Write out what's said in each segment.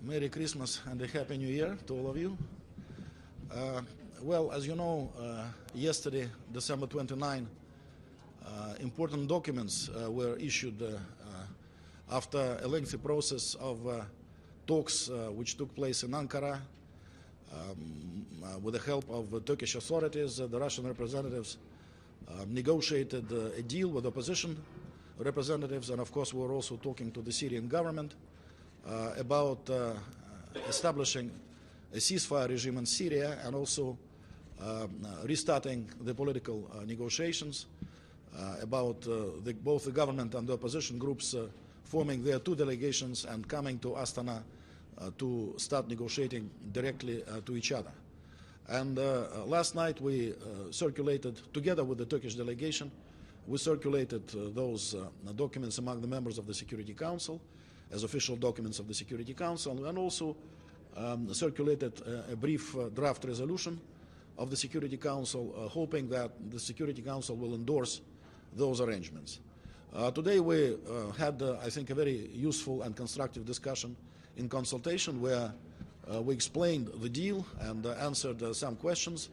Merry Christmas and a Happy New Year to all of you. Well, as you know, yesterday, December 29, important documents were issued after a lengthy process of talks which took place in Ankara with the help of Turkish authorities. The Russian representatives negotiated a deal with opposition representatives, and of course we were also talking to the Syrian government about establishing a ceasefire regime in Syria and also restarting the political negotiations about both the government and the opposition groups forming their two delegations and coming to Astana to start negotiating directly to each other. And last night we circulated, together with the Turkish delegation, we circulated those documents among the members of the Security Council as official documents of the Security Council, and also circulated a brief draft resolution of the Security Council, hoping that the Security Council will endorse those arrangements. Today we had, I think, a very useful and constructive discussion in consultation where we explained the deal and answered some questions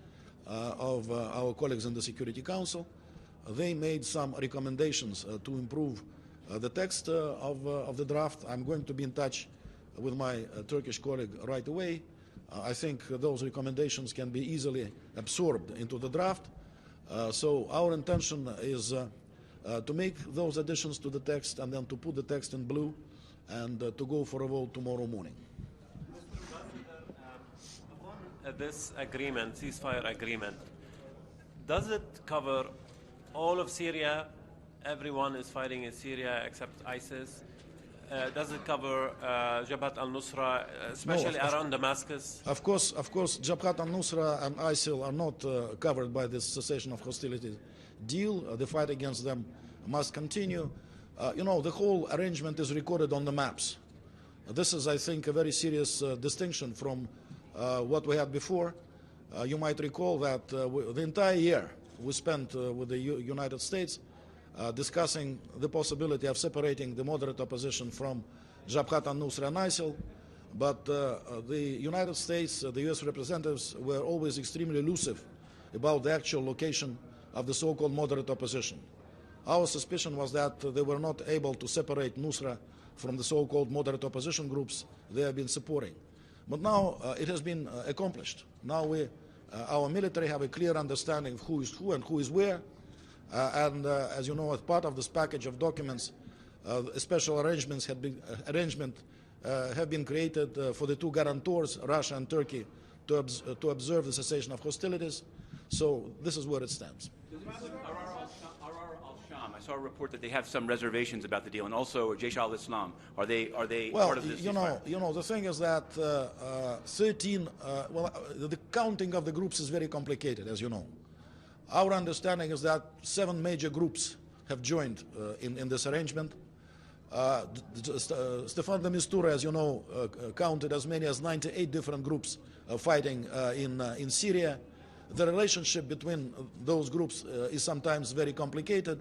of our colleagues in the Security Council. They made some recommendations to improve the text of the draft. I'm going to be in touch with my Turkish colleague right away. I think those recommendations can be easily absorbed into the draft. So our intention is to make those additions to the text and then to put the text in blue and to go for a vote tomorrow morning. This agreement, ceasefire agreement, does it cover all of Syria? Everyone is fighting in Syria except ISIS. Does it cover Jabhat al-Nusra, especially around Damascus? Of course, Jabhat al-Nusra and ISIL are not covered by this cessation of hostility deal. The fight against them must continue. You know, the whole arrangement is recorded on the maps. This is, I think, a very serious distinction from what we had before. You might recall that the entire year we spent with the United States discussing the possibility of separating the moderate opposition from Jabhat al-Nusra and ISIL, but the United States, the US representatives were always extremely elusive about the actual location of the so-called moderate opposition. Our suspicion was that they were not able to separate Nusra from the so-called moderate opposition groups they have been supporting. But now it has been accomplished. Now our military have a clear understanding of who is who and who is where. And as you know, as part of this package of documents, special arrangements have been created for the two guarantors, Russia and Turkey, to observe the cessation of hostilities. So this is where it stands. I saw a report that they have some reservations about the deal, and also Jaish al-Islam. Are they well, part of this? You know, the thing is that 13. The counting of the groups is very complicated, as you know. Our understanding is that 7 major groups have joined in this arrangement. Stefan de Mistura, as you know, counted as many as 98 different groups fighting in Syria. The relationship between those groups is sometimes very complicated.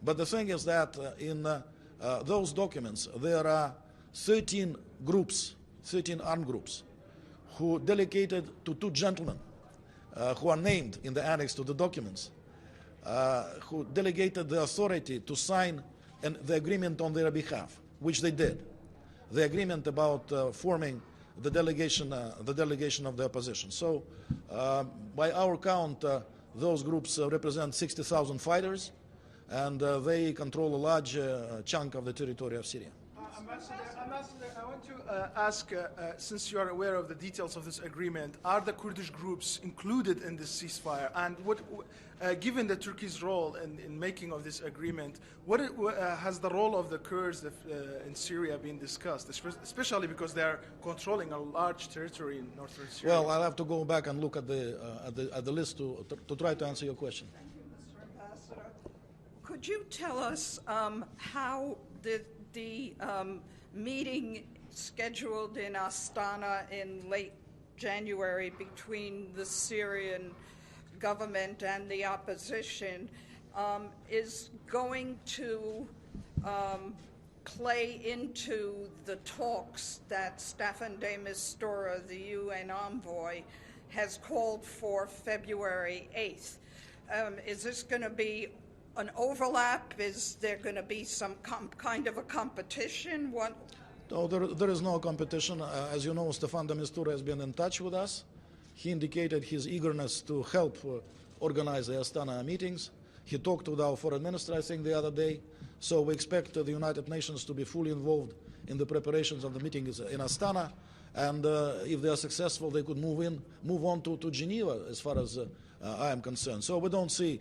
But the thing is that in those documents, there are 13 groups, 13 armed groups, who delegated to 2 gentlemen who are named in the annex to the documents, who delegated the authority to sign the agreement on their behalf, which they did. The agreement about forming the delegation of the opposition. So, by our count, those groups represent 60,000 fighters, and they control a large chunk of the territory of Syria. Ambassador, I want to ask, since you are aware of the details of this agreement, are the Kurdish groups included in this ceasefire? And given the Turkey's role in making of this agreement, has the role of the Kurds in Syria been discussed, especially because they are controlling a large territory in northern Syria? Well, I'll have to go back and look at the list to try to answer your question. Thank you, Mr. Ambassador. Could you tell us how the meeting scheduled in Astana in late January between the Syrian government and the opposition is going to play into the talks that Staffan de Mistura, the UN envoy, has called for February 8th. Is this going to be an overlap? Is there going to be some kind of a competition? What? No, there is no competition. As you know, Staffan de Mistura has been in touch with us. He indicated his eagerness to help organize the Astana meetings. He talked with our foreign minister, I think, the other day. So we expect the United Nations to be fully involved in the preparations of the meetings in Astana. And if they are successful, they could move on to Geneva, as far as I am concerned. So we don't see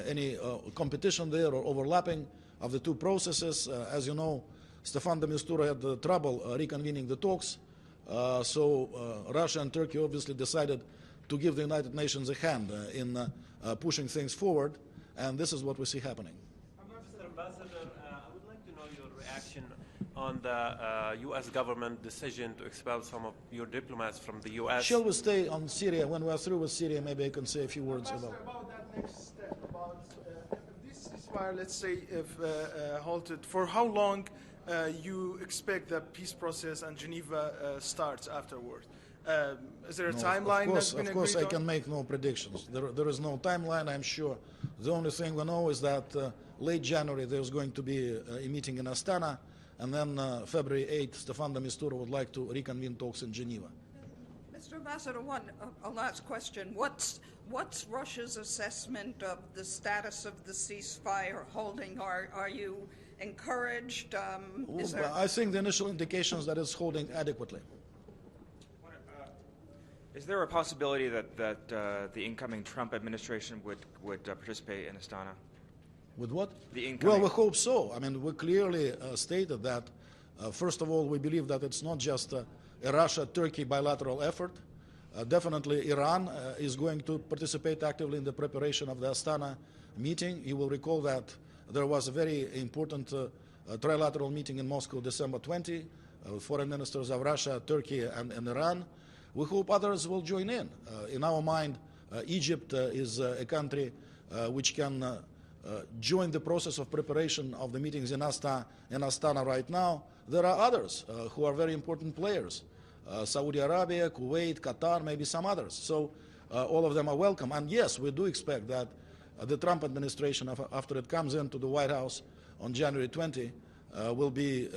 any competition there or overlapping of the two processes. As you know, Staffan de Mistura had trouble reconvening the talks. So Russia and Turkey obviously decided to give the United Nations a hand in pushing things forward. And this is what we see happening. Mr. Ambassador, I would like to know your reaction on the U.S. government decision to expel some of your diplomats from the U.S. Shall we stay on Syria? When we are through with Syria, maybe I can say a few words About that next step, about if this ceasefire, let's say, if halted, for how long you expect the peace process and Geneva starts afterward? Is there a timeline that's been agreed on? Of course, I can make no predictions. There is no timeline, I'm sure. The only thing we know is that late January there's going to be a meeting in Astana, and then February 8th, Staffan de Mistura would like to reconvene talks in Geneva. Mr. Ambassador, a last question. What's Russia's assessment of the status of the ceasefire holding? Are you encouraged? I think the initial indications that it's holding adequately. Is there a possibility that the incoming Trump administration would participate in Astana? With what? The incoming. Well, we hope so. I mean, we clearly stated that, first of all, we believe that it's not just a Russia-Turkey bilateral effort. Definitely Iran is going to participate actively in the preparation of the Astana meeting. You will recall that there was a very important trilateral meeting in Moscow December 20, foreign ministers of Russia, Turkey, and Iran. We hope others will join in. In our mind, Egypt is a country which can join the process of preparation of the meetings in Astana right now. There are others who are very important players. Saudi Arabia, Kuwait, Qatar, maybe some others. So all of them are welcome. And yes, we do expect that the Trump administration, after it comes into the White House on January 20, will be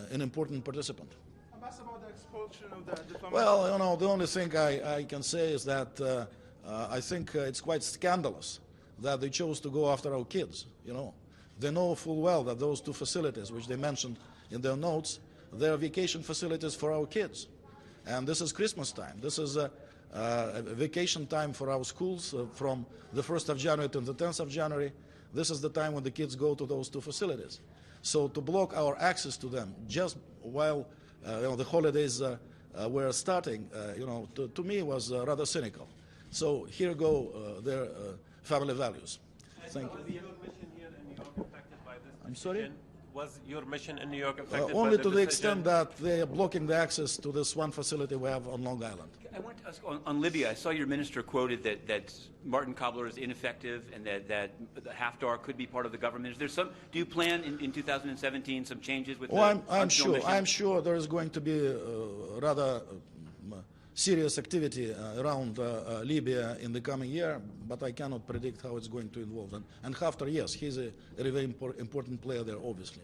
an important participant. About the expulsion of the diplomat. Well, you know, the only thing I can say is that I think it's quite scandalous that they chose to go after our kids. You know, they know full well that those two facilities, which they mentioned in their notes, they are vacation facilities for our kids. And this is Christmas time. This is a vacation time for our schools from the 1st of January to the 10th of January. This is the time when the kids go to those two facilities. So to block our access to them just while the holidays were starting, to me was rather cynical. So here go their family values. Thank you. Was your mission here in New York affected by this I'm sorry? Was your mission in New York affected by Only the to the decision? extent that they are blocking the access to this one facility we have on Long Island. I want to ask on Libya. I saw your minister quoted that Martin Kobler is ineffective and that Haftar could be part of the government. Is there some? Do you plan in 2017 some changes with? I'm sure there is going to be rather serious activity around Libya in the coming year, but I cannot predict how it's going to evolve. And Haftar, yes, he's a very important player there, obviously.